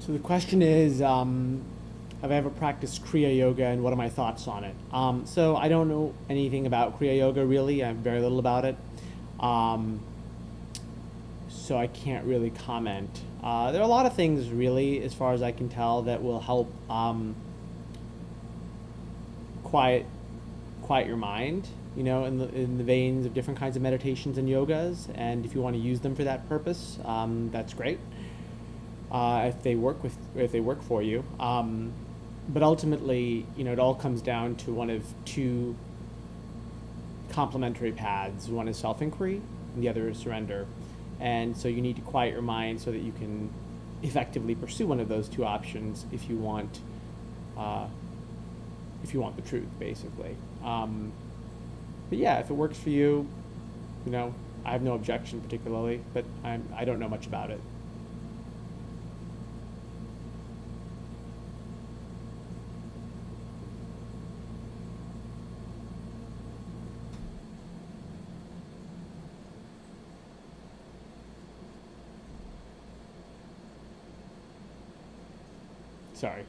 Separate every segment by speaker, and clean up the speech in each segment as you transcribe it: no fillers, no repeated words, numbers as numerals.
Speaker 1: So the question is, have I ever practiced Kriya Yoga and what are my thoughts on it? So I don't know anything about Kriya Yoga really. I have very little about it. Um, so I can't really comment. There are a lot of things really, as far as I can tell, that will help quiet quiet your mind. You know, in the veins of different kinds of meditations and yogas. And if you want to use them for that purpose, that's great. If they work for you. But ultimately, you know, it all comes down to one of two complementary paths. One is self-inquiry, and the other is surrender. And so you need to quiet your mind so that you can effectively pursue one of those two options uh, if you want the truth, basically. But yeah, if it works for you, you know, I have no objection particularly, but I don't know much about it. Sorry.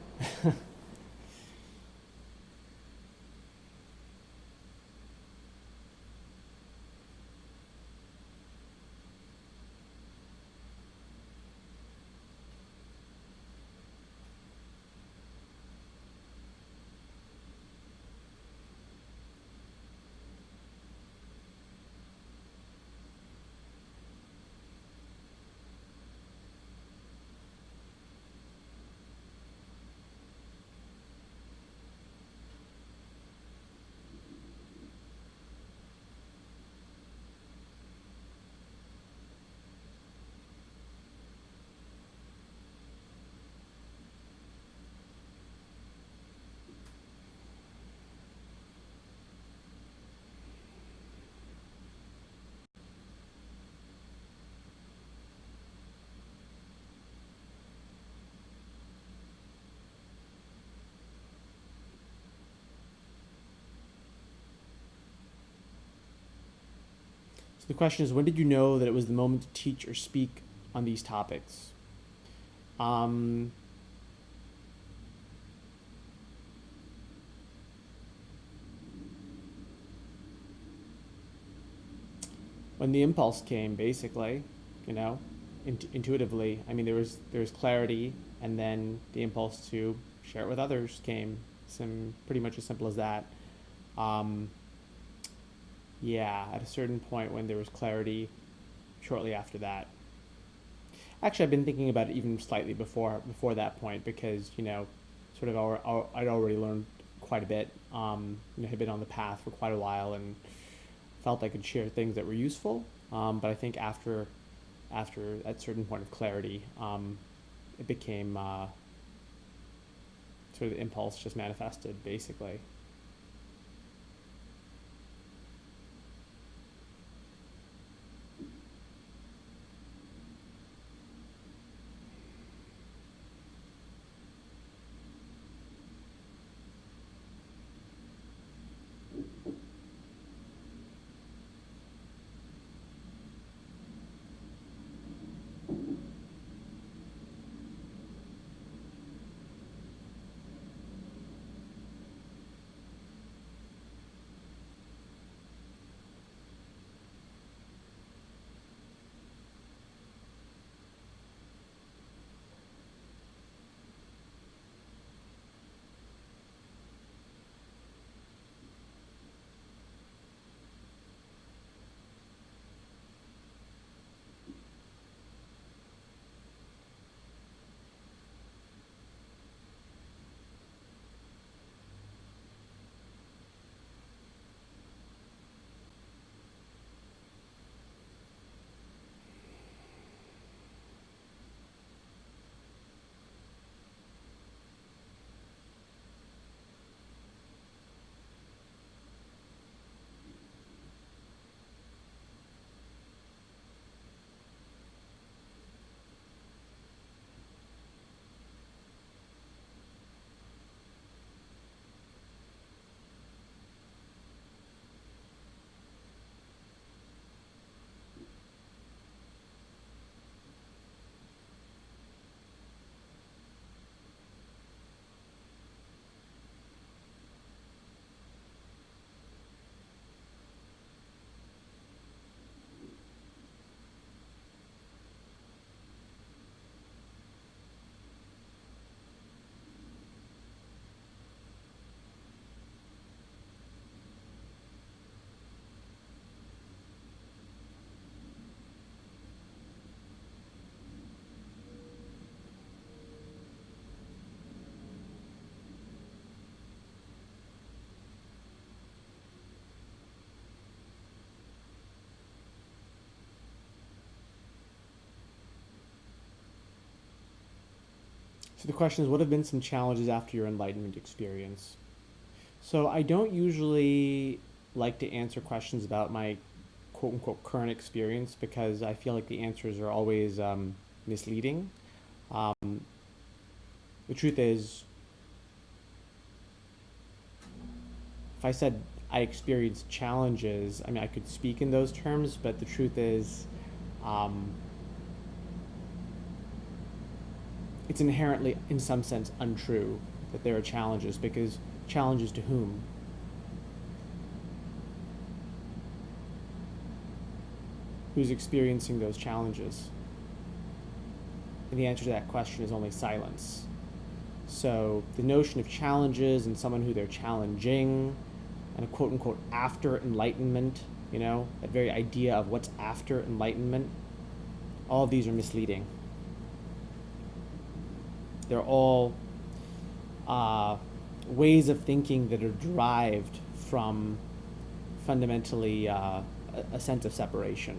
Speaker 1: So the question is, when did you know that it was the moment to teach or speak on these topics? Um, when the impulse came, basically, you know, intuitively. I mean, there was clarity, and then the impulse to share it with others came. Some pretty much as simple as that. Um, yeah, at a certain point when there was clarity, shortly after that. Actually, I've been thinking about it even slightly before that point because you know, sort of I'd already learned quite a bit. You know, had been on the path for quite a while and felt I could share things that were useful. But I think after that certain point of clarity, it became sort of the impulse just manifested basically. So the question is, what have been some challenges after your enlightenment experience? So I don't usually like to answer questions about my quote unquote current experience because I feel like the answers are always misleading. Um, the truth is, if I said I experienced challenges, I mean, I could speak in those terms, but the truth is, um, it's inherently, in some sense, untrue that there are challenges because challenges to whom? Who's experiencing those challenges? And the answer to that question is only silence. So the notion of challenges and someone who they're challenging and a quote unquote after enlightenment, that very idea of what's after enlightenment, all of these are misleading. They're all uh, ways of thinking that are derived from fundamentally a sense of separation.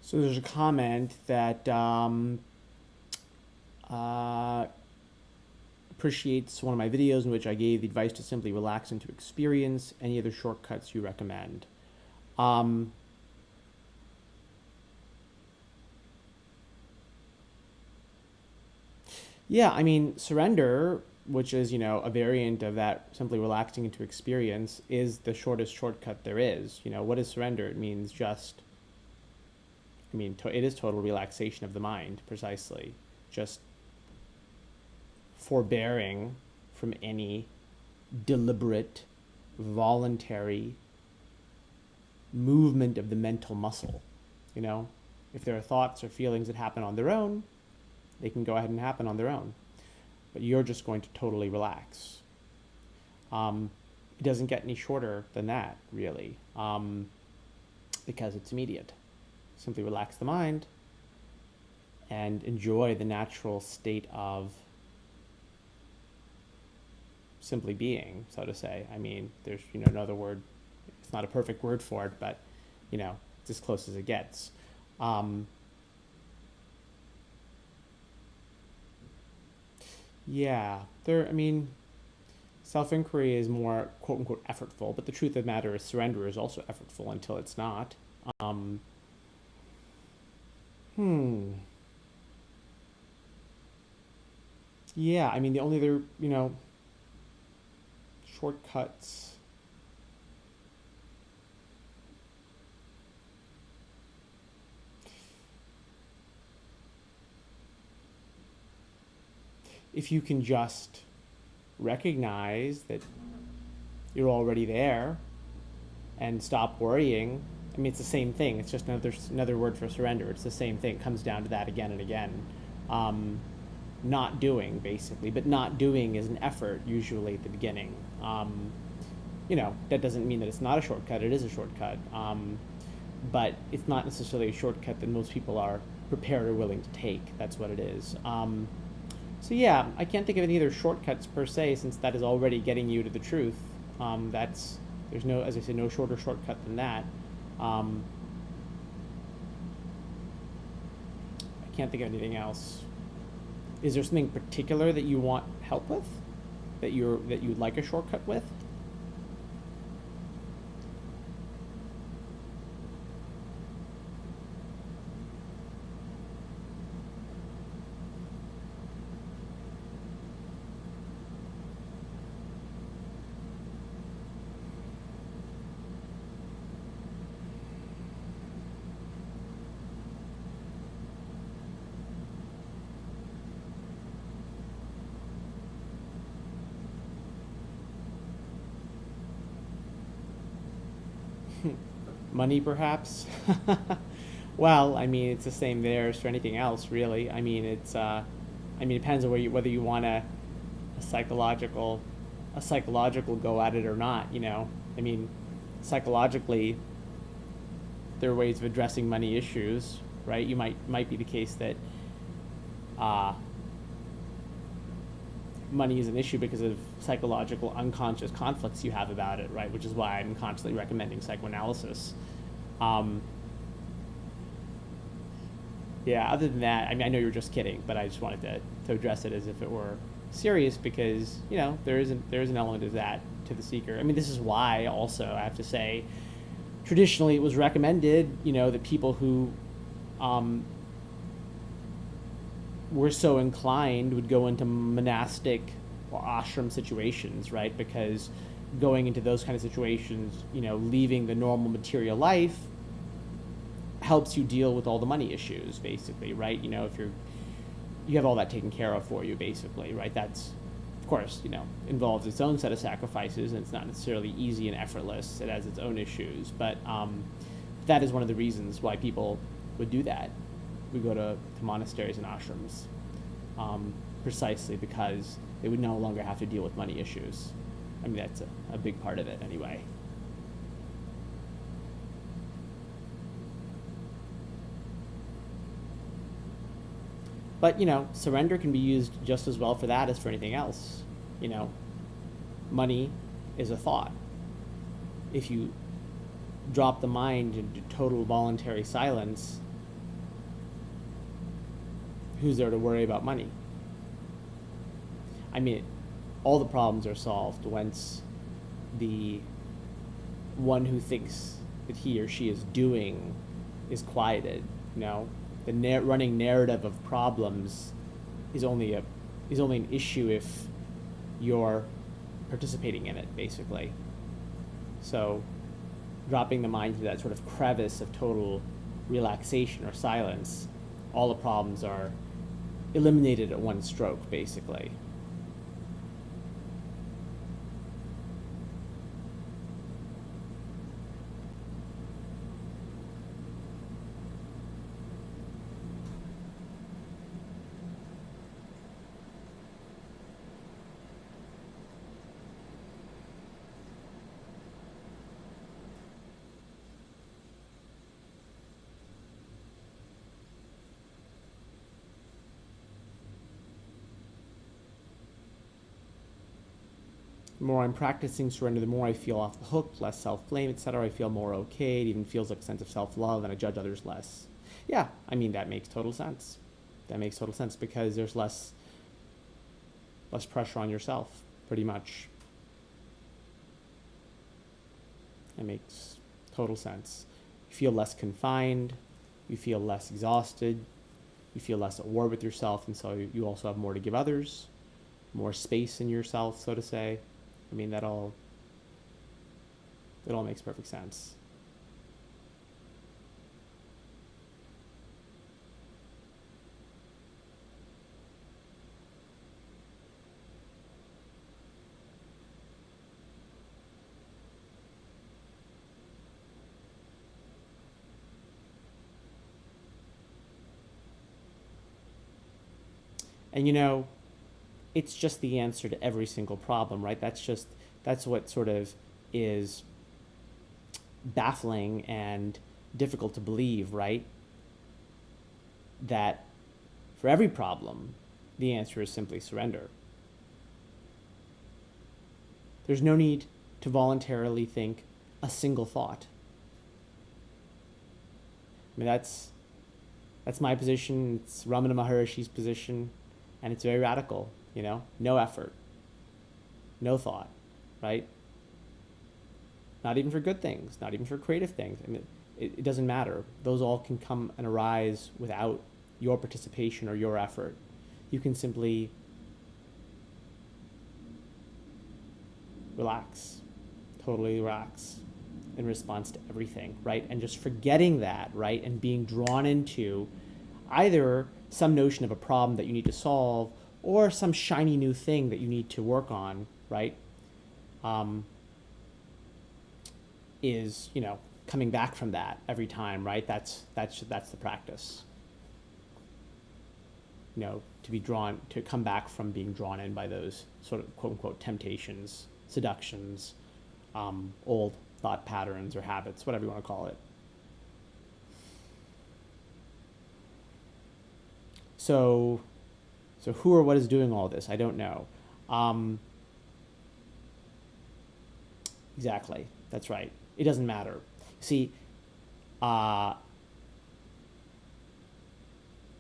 Speaker 1: So there's a comment that uh, appreciates one of my videos in which I gave the advice to simply relax and to experience. Any other shortcuts you recommend? Um, yeah, I mean, surrender, which is, a variant of that simply relaxing into experience, is the shortest shortcut there is. What is surrender? It means just, it is total relaxation of the mind, precisely. Just forbearing from any deliberate, voluntary movement of the mental muscle. You know, if there are thoughts or feelings that happen on their own, they can go ahead and happen on their own. But you're just going to totally relax. It doesn't get any shorter than that, really, because it's immediate. Simply relax the mind and enjoy the natural state of simply being, so to say. I mean, there's, no other word. It's not a perfect word for it, but, it's as close as it gets. Yeah, self-inquiry is more quote unquote effortful, but the truth of the matter is surrender is also effortful until it's not. Um, hmm. Yeah, the only other, shortcuts. If you can just recognize that you're already there and stop worrying. It's the same thing. It's just another word for surrender. It's the same thing. It comes down to that again and again. Um, Not doing, basically, but not doing is an effort usually at the beginning. That doesn't mean that it's not a shortcut. It is a shortcut, but it's not necessarily a shortcut that most people are prepared or willing to take. That's what it is. So yeah, I can't think of any other shortcuts per se, since that is already getting you to the truth. There's no, as I said, no shorter shortcut than that. Um, I can't think of anything else. Is there something particular that you want help with, that you'd like a shortcut with? Money, perhaps. Well, it's the same there as for anything else, really. It depends on whether you want a psychological, a psychological go at it or not. I mean, psychologically, there are ways of addressing money issues, right? You might be the case that uh, money is an issue because of psychological unconscious conflicts you have about it, right? Which is why I'm constantly recommending psychoanalysis. Um, yeah, other than that, I know you're just kidding, but I just wanted to address it as if it were serious because, there is an element of that to the seeker. This is why also I have to say, traditionally it was recommended, that people who um, were so inclined would go into monastic or ashram situations, right? Because going into those kind of situations, leaving the normal material life helps you deal with all the money issues, basically, right? If you have all that taken care of for you, basically, right? That's, of course, involves its own set of sacrifices, and it's not necessarily easy and effortless. It has its own issues, but that is one of the reasons why people would do that. We go to monasteries and ashrams, precisely because they would no longer have to deal with money issues. That's a big part of it anyway. But, surrender can be used just as well for that as for anything else. You know, Money is a thought. If you drop the mind into total voluntary silence, who's there to worry about money? I mean, all the problems are solved once the one who thinks that he or she is doing is quieted. You know, the running narrative of problems is only an issue if you're participating in it, basically. So, dropping the mind into that sort of crevice of total relaxation or silence, all the problems are eliminated at one stroke, basically. The more I'm practicing surrender, the more I feel off the hook, less self-blame, etc. I feel more okay. It even feels like a sense of self-love, and I judge others less. Yeah, I mean, that makes total sense. That makes total sense because there's less pressure on yourself, pretty much. It makes total sense. You feel less confined. You feel less exhausted. You feel less at war with yourself, and so you also have more to give others, more space in yourself, so to say. I mean, that all makes perfect sense. And it's just the answer to every single problem, right? That's what sort of is baffling and difficult to believe, right? That for every problem, the answer is simply surrender. There's no need to voluntarily think a single thought. I mean, that's my position. It's Ramana Maharishi's position, and it's very radical. No effort, no thought, right? Not even for good things, not even for creative things. I mean, it doesn't matter. Those all can come and arise without your participation or your effort. You can simply relax, totally relax in response to everything, right? And just forgetting that, right? And being drawn into either some notion of a problem that you need to solve or some shiny new thing that you need to work on, right? Is coming back from that every time, right? That's the practice. To come back from being drawn in by those sort of quote unquote temptations, seductions, old thought patterns or habits, whatever you want to call it. So who or what is doing all this? I don't know. Exactly. That's right. It doesn't matter. See,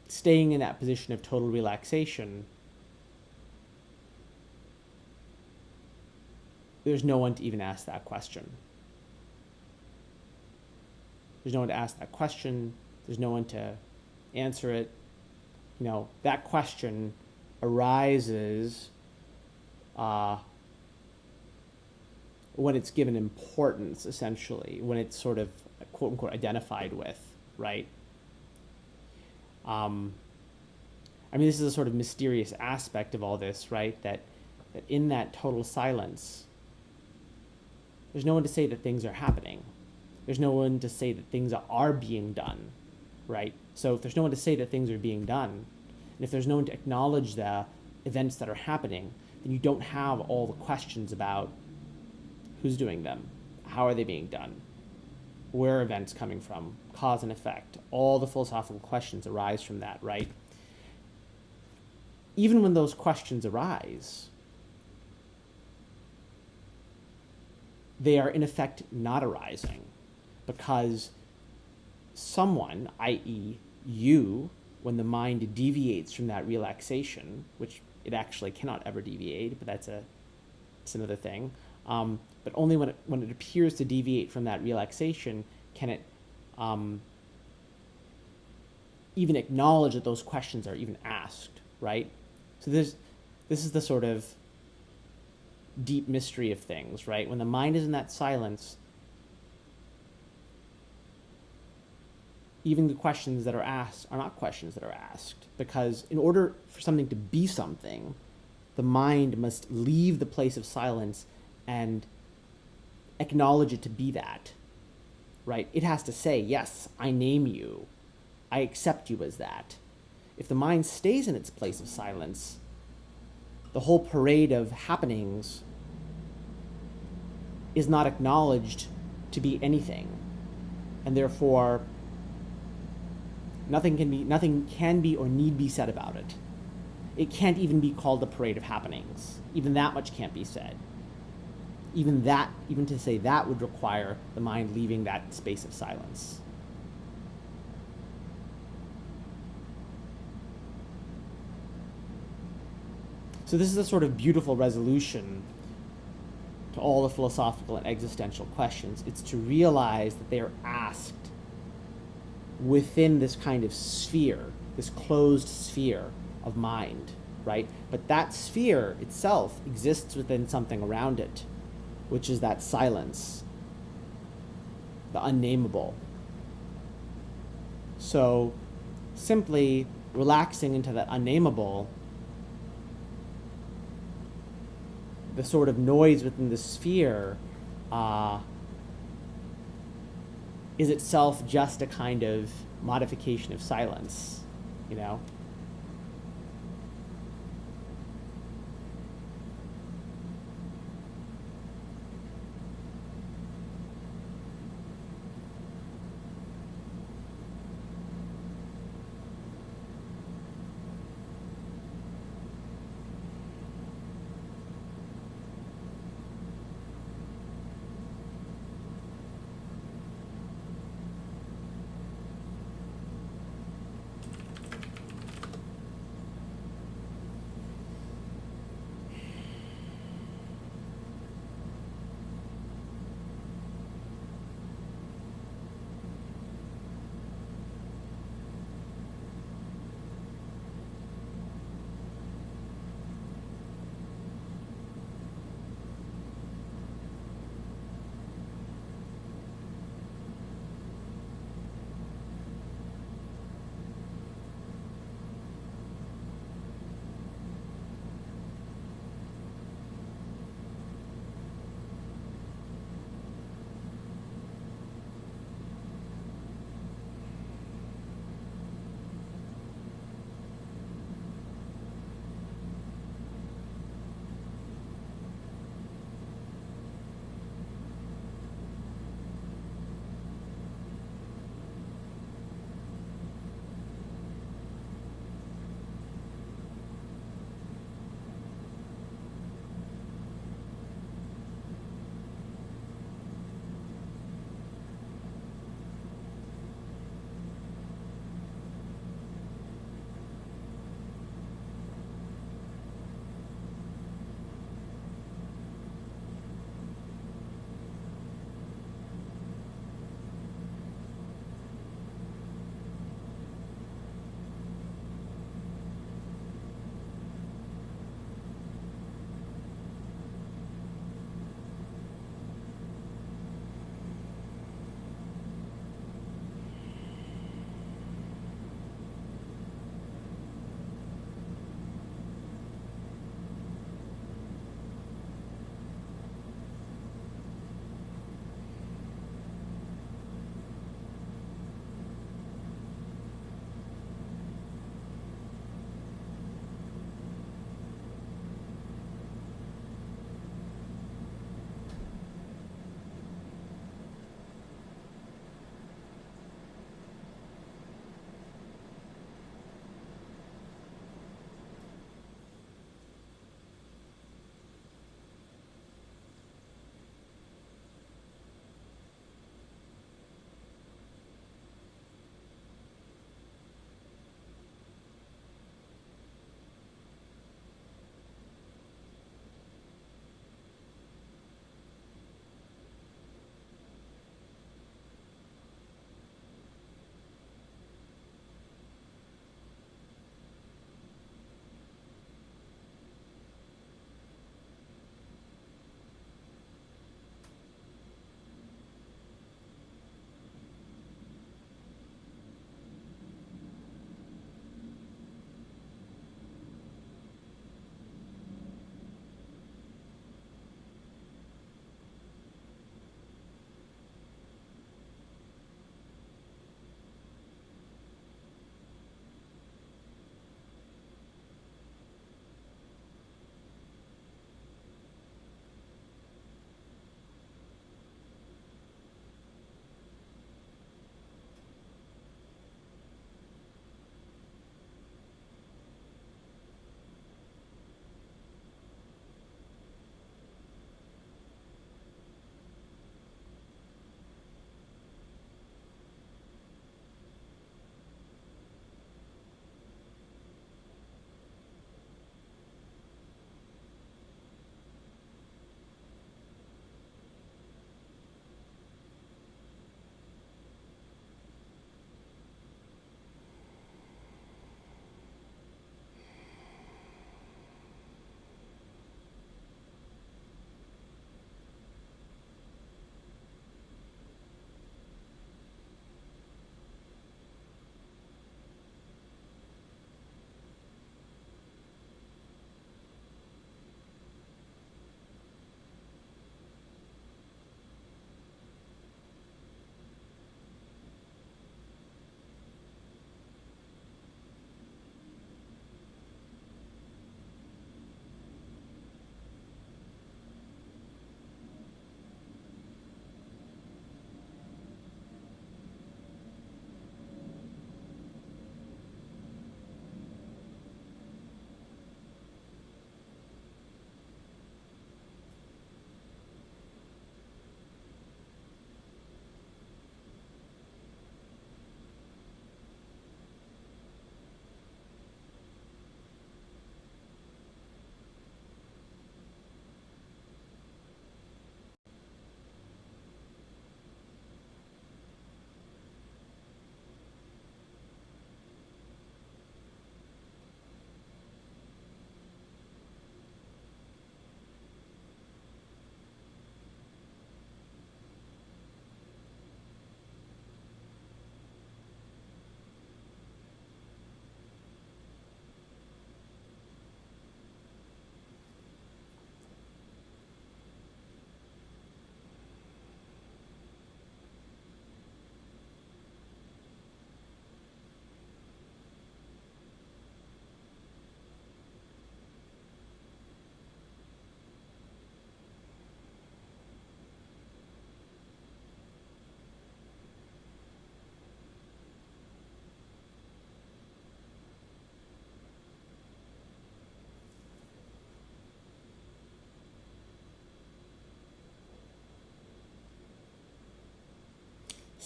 Speaker 1: staying in that position of total relaxation, there's no one to even ask that question. There's no one to ask that question. There's no one to answer it. That question arises when it's given importance, essentially, when it's sort of quote unquote identified with, right? I mean, this is a sort of mysterious aspect of all this, right? That in that total silence, there's no one to say that things are happening. There's no one to say that things are being done, right? So if there's no one to say that things are being done, and if there's no one to acknowledge the events that are happening, then you don't have all the questions about who's doing them, how are they being done, where are events coming from, cause and effect. All the philosophical questions arise from that, right? Even when those questions arise, they are in effect not arising because someone, i.e. you, when the mind deviates from that relaxation, which it actually cannot ever deviate, but it's another thing. But only when it appears to deviate from that relaxation can it even acknowledge that those questions are even asked, right? So this is the sort of deep mystery of things, right? When the mind is in that silence, even the questions that are asked are not questions that are asked, because in order for something to be something, the mind must leave the place of silence and acknowledge it to be that, right? It has to say, yes, I name you. I accept you as that. If the mind stays in its place of silence, the whole parade of happenings is not acknowledged to be anything. And therefore, nothing can be or need be said about it. It can't even be called a parade of happenings. Even that much can't be said. Even to say that would require the mind leaving that space of silence. So this is a sort of beautiful resolution to all the philosophical and existential questions. It's to realize that they are asked within this kind of sphere, this closed sphere of mind, right? But that sphere itself exists within something around it, which is that silence, the unnameable. So simply relaxing into that unnameable, the sort of noise within the sphere is itself just a kind of modification of silence, you know?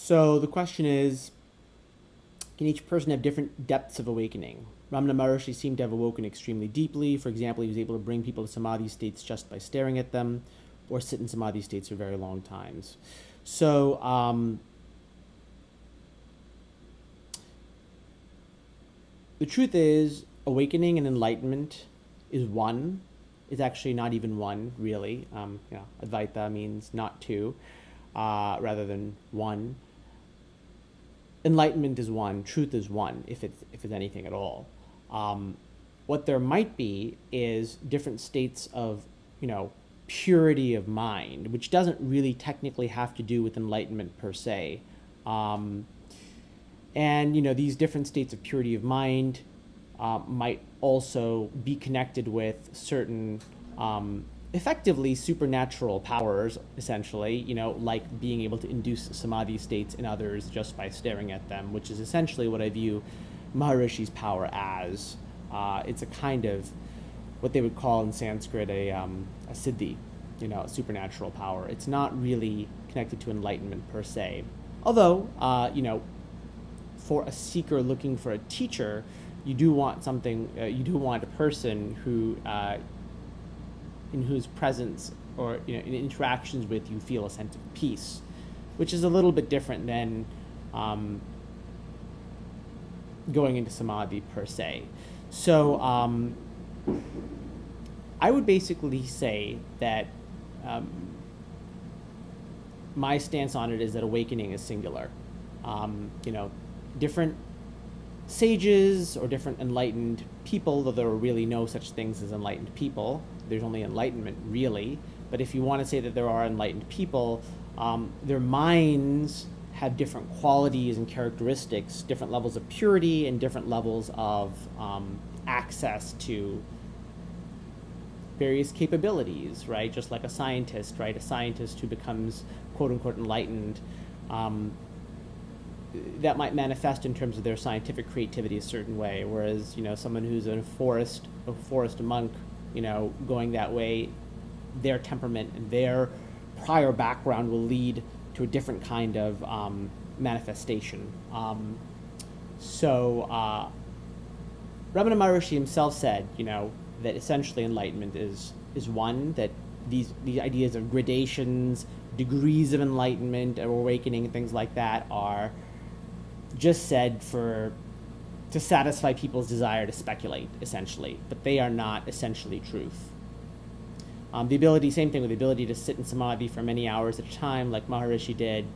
Speaker 1: So the question is, can each person have different depths of awakening? Ramana Maharshi seemed to have awoken extremely deeply. For example, he was able to bring people to samadhi states just by staring at them, or sit in samadhi states for very long times. So the truth is, awakening and enlightenment is one. It's actually not even one, really. Advaita means not two, rather than one. Enlightenment is one. Truth is one, if it's anything at all. What there might be is different states of, purity of mind, which doesn't really technically have to do with enlightenment per se. And these different states of purity of mind might also be connected with certain effectively supernatural powers, essentially, like being able to induce samadhi states in others just by staring at them, which is essentially what I view Maharishi's power as. It's a kind of what they would call in Sanskrit a siddhi, a supernatural power. It's not really connected to enlightenment per se. Although, for a seeker looking for a teacher, you do want something. You do want a person who, in whose presence or in interactions with you feel a sense of peace, which is a little bit different than going into samadhi per se. So I would basically say that my stance on it is that awakening is singular. Different sages or different enlightened people, though there are really no such things as enlightened people. There's only enlightenment, really. But if you want to say that there are enlightened people, their minds have different qualities and characteristics, different levels of purity and different levels of access to various capabilities, right? Just like a scientist, right? A scientist who becomes quote-unquote enlightened, that might manifest in terms of their scientific creativity a certain way, whereas, someone who's in a forest monk, going that way, their temperament and their prior background will lead to a different kind of manifestation. Ramana Maharishi himself said, that essentially enlightenment is one, that these ideas of gradations, degrees of enlightenment or awakening and things like that are just said to satisfy people's desire to speculate, essentially, but they are not essentially truth. Same thing with the ability to sit in samadhi for many hours at a time, like Maharishi did.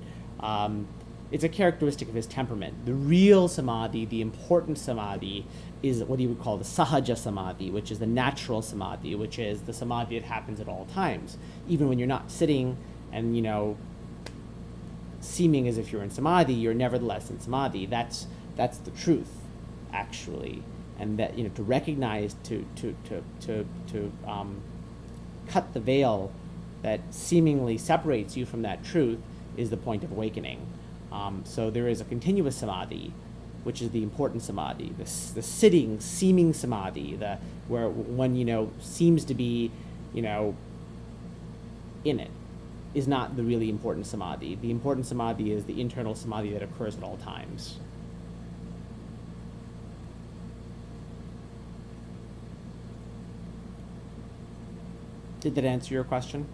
Speaker 1: It's a characteristic of his temperament. The real samadhi, the important samadhi, is what he would call the sahaja samadhi, which is the natural samadhi, which is the samadhi that happens at all times. Even when you're not sitting and, seeming as if you're in samadhi, you're nevertheless in samadhi. That's the truth, actually. And that, to recognize, to cut the veil that seemingly separates you from that truth is the point of awakening. So there is a continuous samadhi, which is the important samadhi, the sitting, seeming samadhi, where one, seems to be, in it, is not the really important samadhi. The important samadhi is the internal samadhi that occurs at all times. Did that answer your question?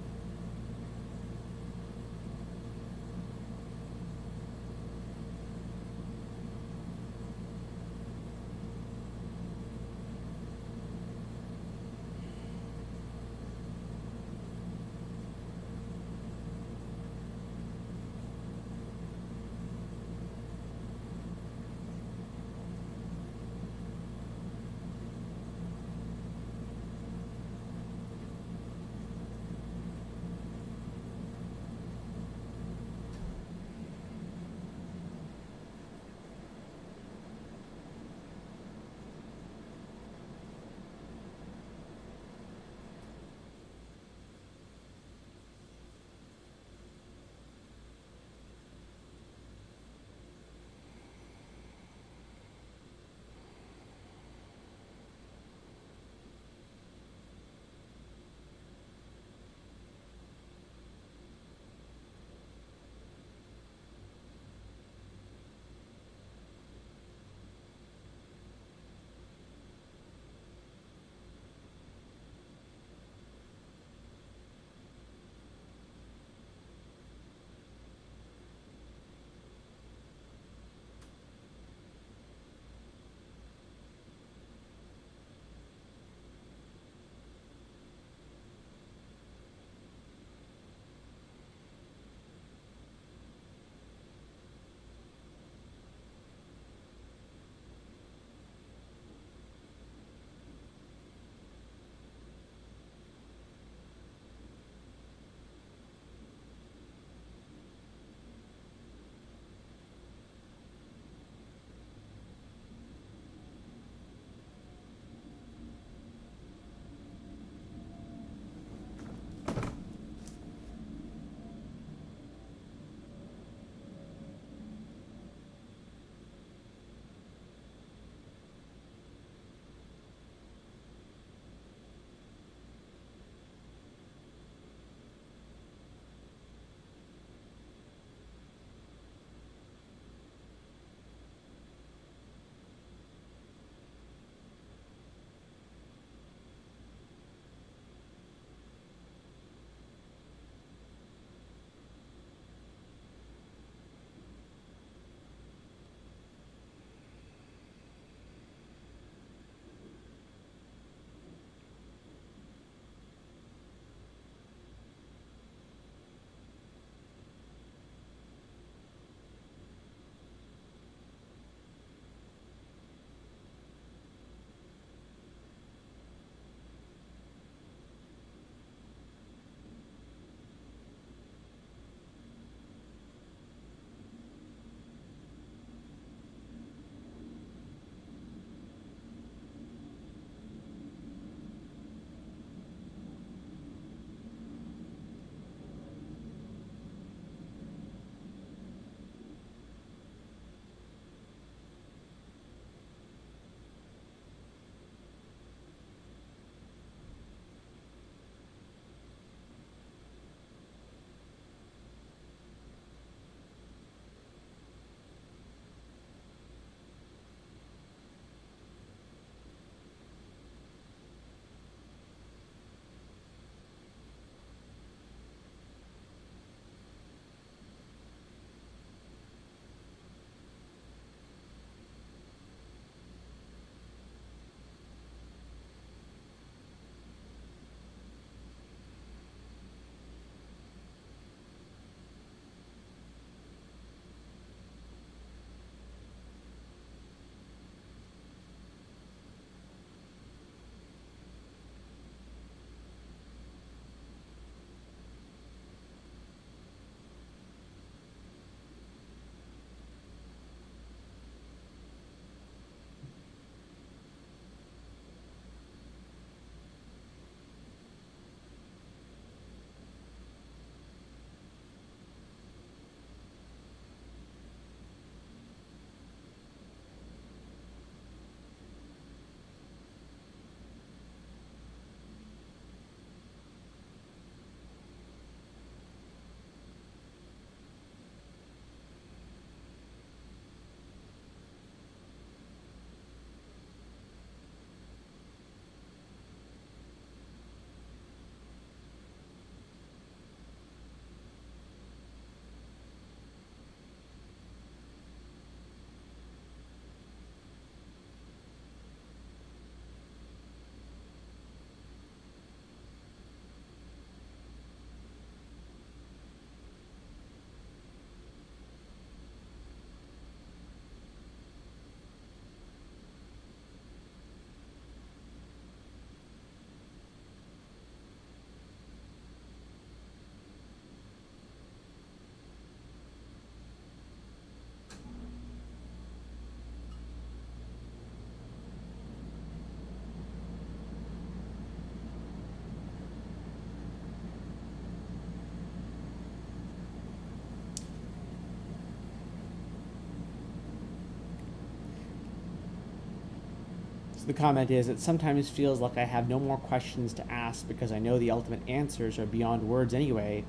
Speaker 1: So the comment is, it sometimes feels like I have no more questions to ask because I know the ultimate answers are beyond words anyway,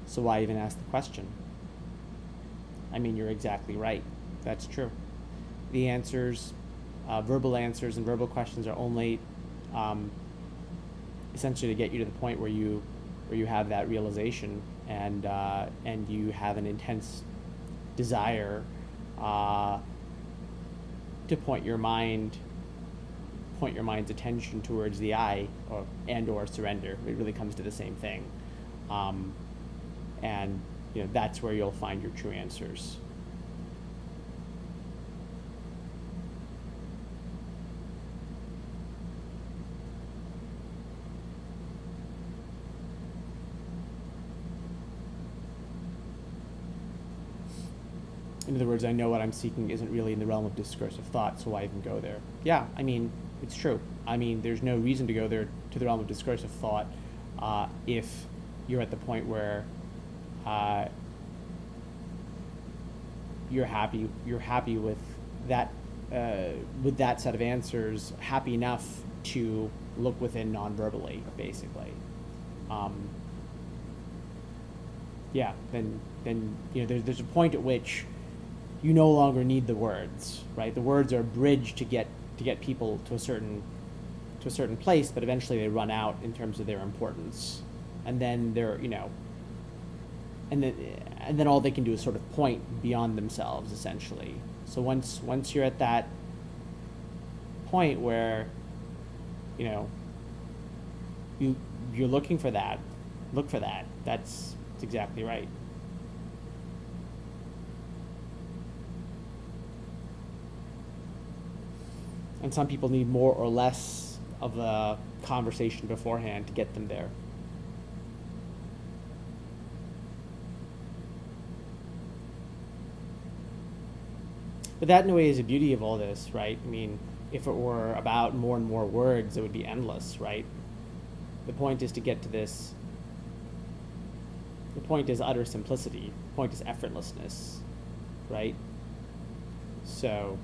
Speaker 1: so why even ask the question? I mean, you're exactly right. That's true. The answers, verbal answers and verbal questions are only um, essentially to get you to the point where you have that realization and you have an intense desire uh, to point your mind's attention towards the I, or surrender. It really comes to the same thing, um, and that's where you'll find your true answers. In other words, I know what I'm seeking isn't really in the realm of discursive thought, so why even go there? Yeah, I mean, it's true. I mean, there's no reason to go there to the realm of discursive thought if you're at the point where uh, you're happy that with that set of answers, happy enough to look within non-verbally, basically. Um, yeah, then there's a point at which you no longer need the words, right? The words are a bridge to get people to a certain place, but eventually they run out in terms of their importance, and then they're and then and then all they can do is sort of point beyond themselves, essentially. So once you're at that point where you know you you're looking for that, look for that. That's exactly right. And some people need more or less of a conversation beforehand to get them there. But that, in a way, is the beauty of all this, right? I mean, if it were about more and more words, it would be endless, right? The point is to get to this. The point is utter simplicity. The point is effortlessness, right? So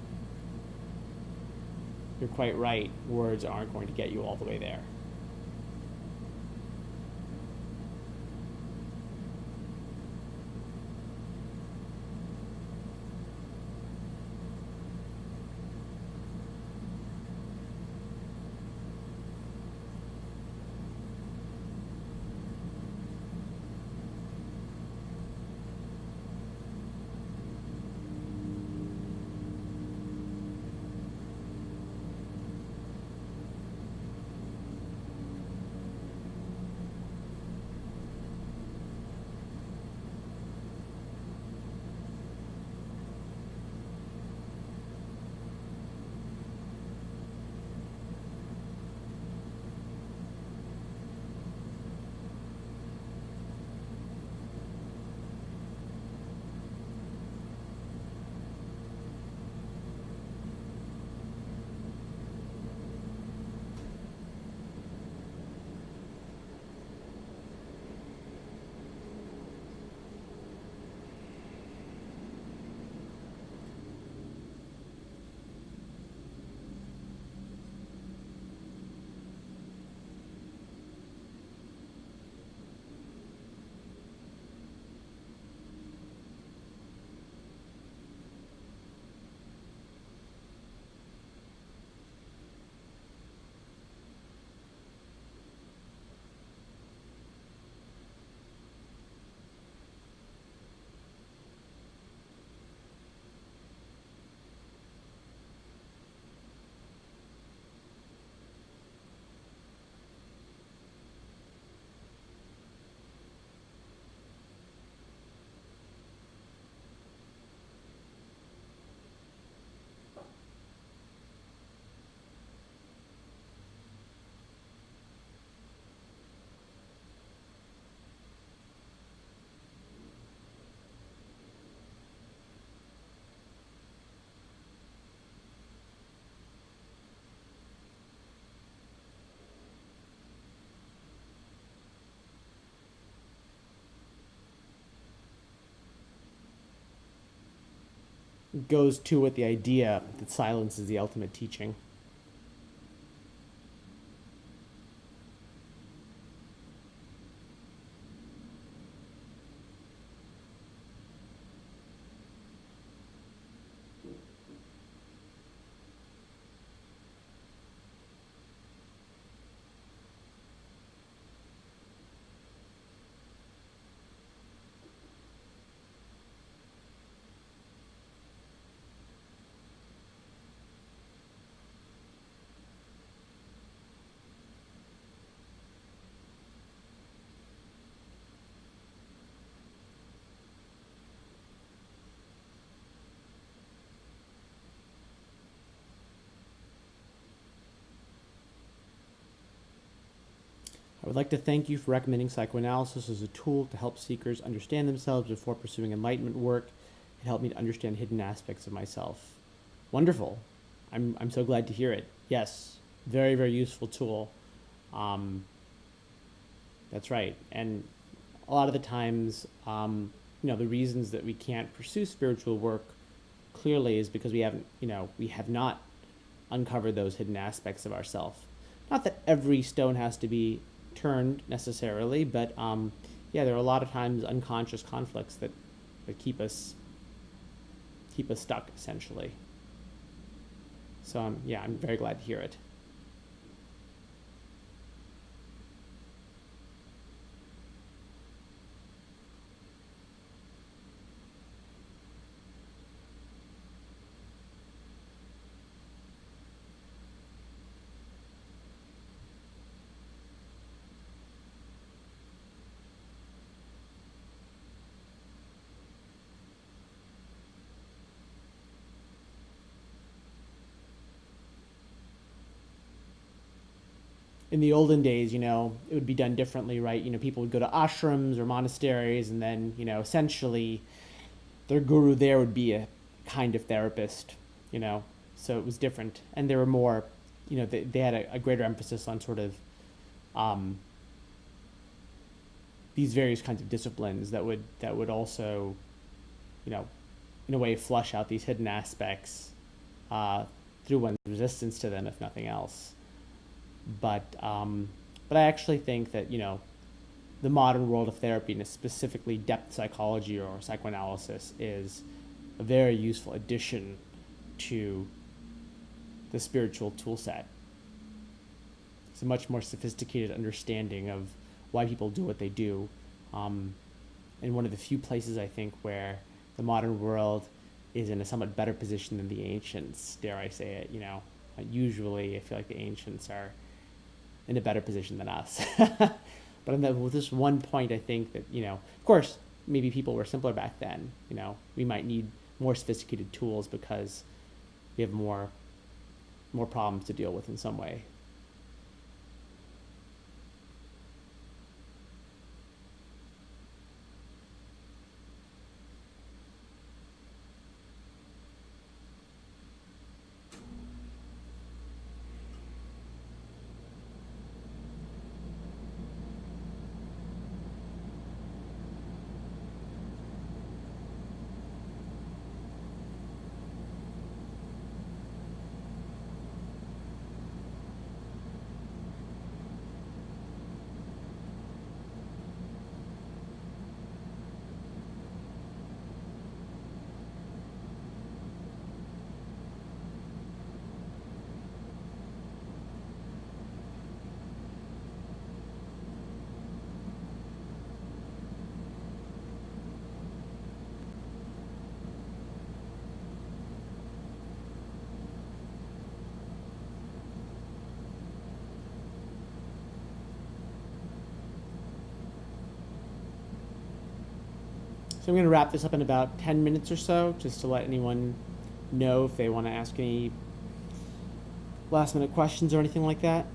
Speaker 1: you're quite right. Words aren't going to get you all the way there. It goes to with the idea that silence is the ultimate teaching. I would like to thank you for recommending psychoanalysis as a tool to help seekers understand themselves before pursuing enlightenment work. It helped me to understand hidden aspects of myself. Wonderful. I'm so glad to hear it. Yes, very, very useful tool. Um, that's right. And a lot of the times, the reasons that we can't pursue spiritual work clearly is because we have not uncovered those hidden aspects of ourself. Not that every stone has to be turned necessarily, but there are a lot of times unconscious conflicts that keep us stuck essentially. So I'm very glad to hear it. In the olden days, it would be done differently, right? People would go to ashrams or monasteries, and then, essentially their guru there would be a kind of therapist, you know. So it was different, and there were more, they had a greater emphasis on sort of these various kinds of disciplines that would also, in a way, flush out these hidden aspects uh, through one's resistance to them, if nothing else. But I actually think that the modern world of therapy, and specifically depth psychology or psychoanalysis, is a very useful addition to the spiritual tool set. It's a much more sophisticated understanding of why people do what they do. And one of the few places, I think, where the modern world is in a somewhat better position than the ancients, dare I say it. Usually I feel like the ancients are in a better position than us. But with this one point, I think that, of course, maybe people were simpler back then. We might need more sophisticated tools because we have more problems to deal with in some way. So I'm going to wrap this up in about 10 minutes or so, just to let anyone know if they want to ask any last minute questions or anything like that.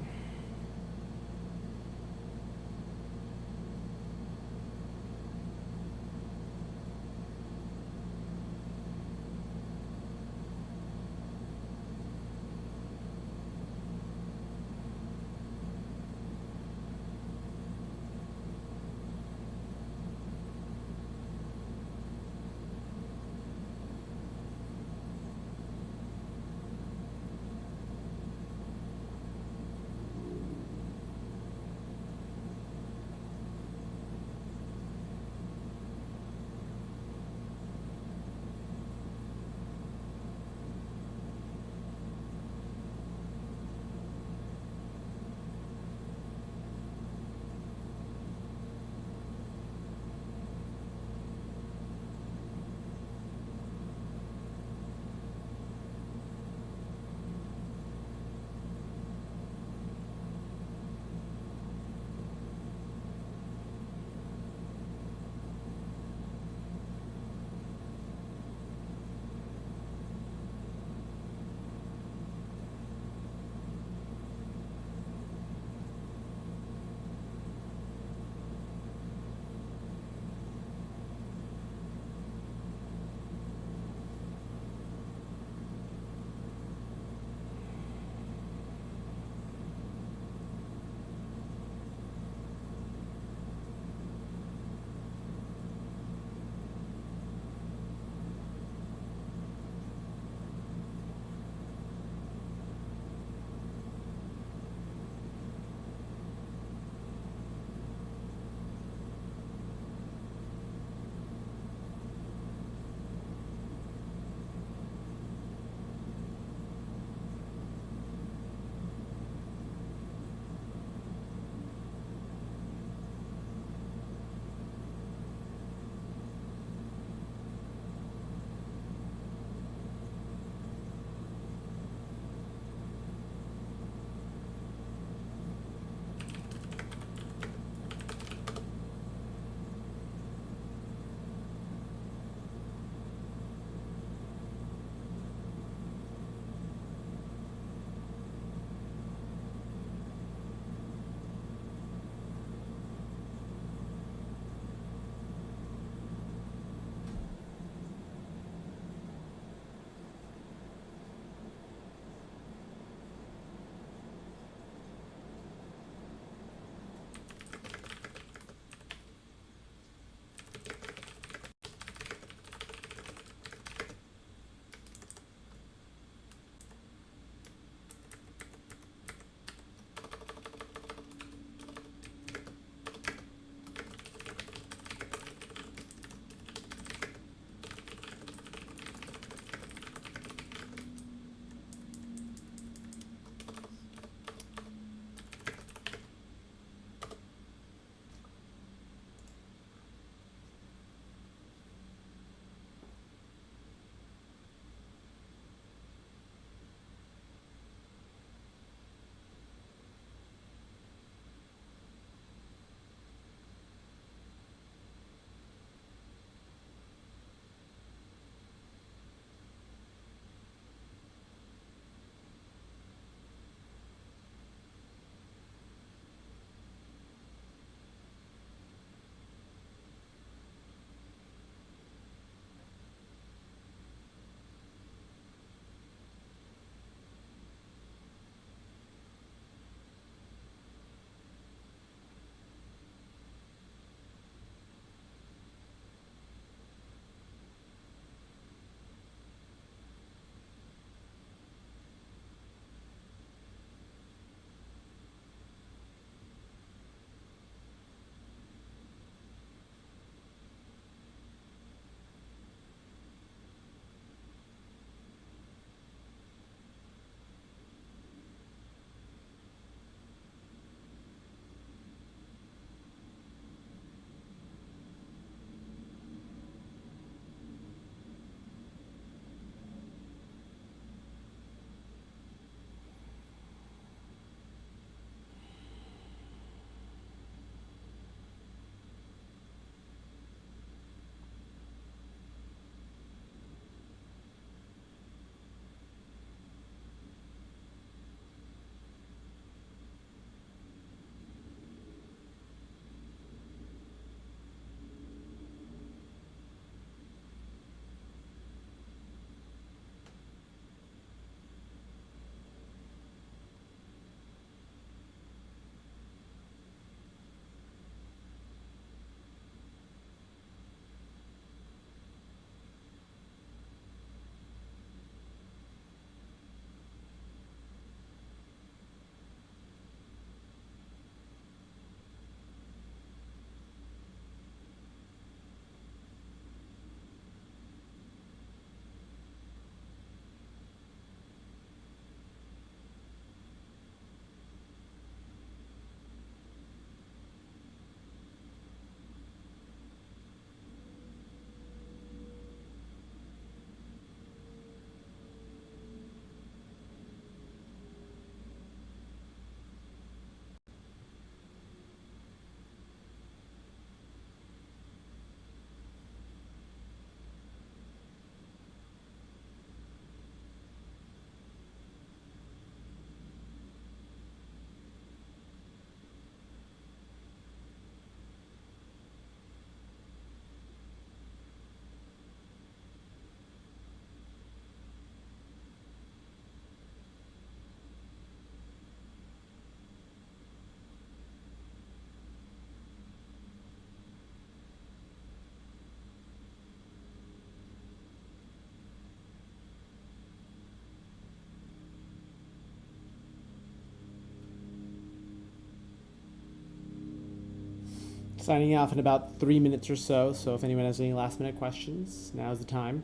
Speaker 1: Signing off in about 3 minutes or so. So if anyone has any last minute questions, now's the time.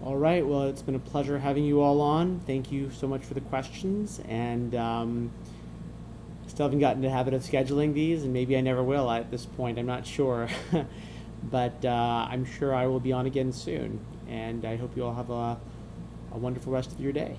Speaker 1: All right. Well, it's been a pleasure having you all on. Thank you so much for the questions. And still haven't gotten the habit of scheduling these, and maybe I never will at this point. I'm not sure. But I'm sure I will be on again soon. And I hope you all have a wonderful rest of your day.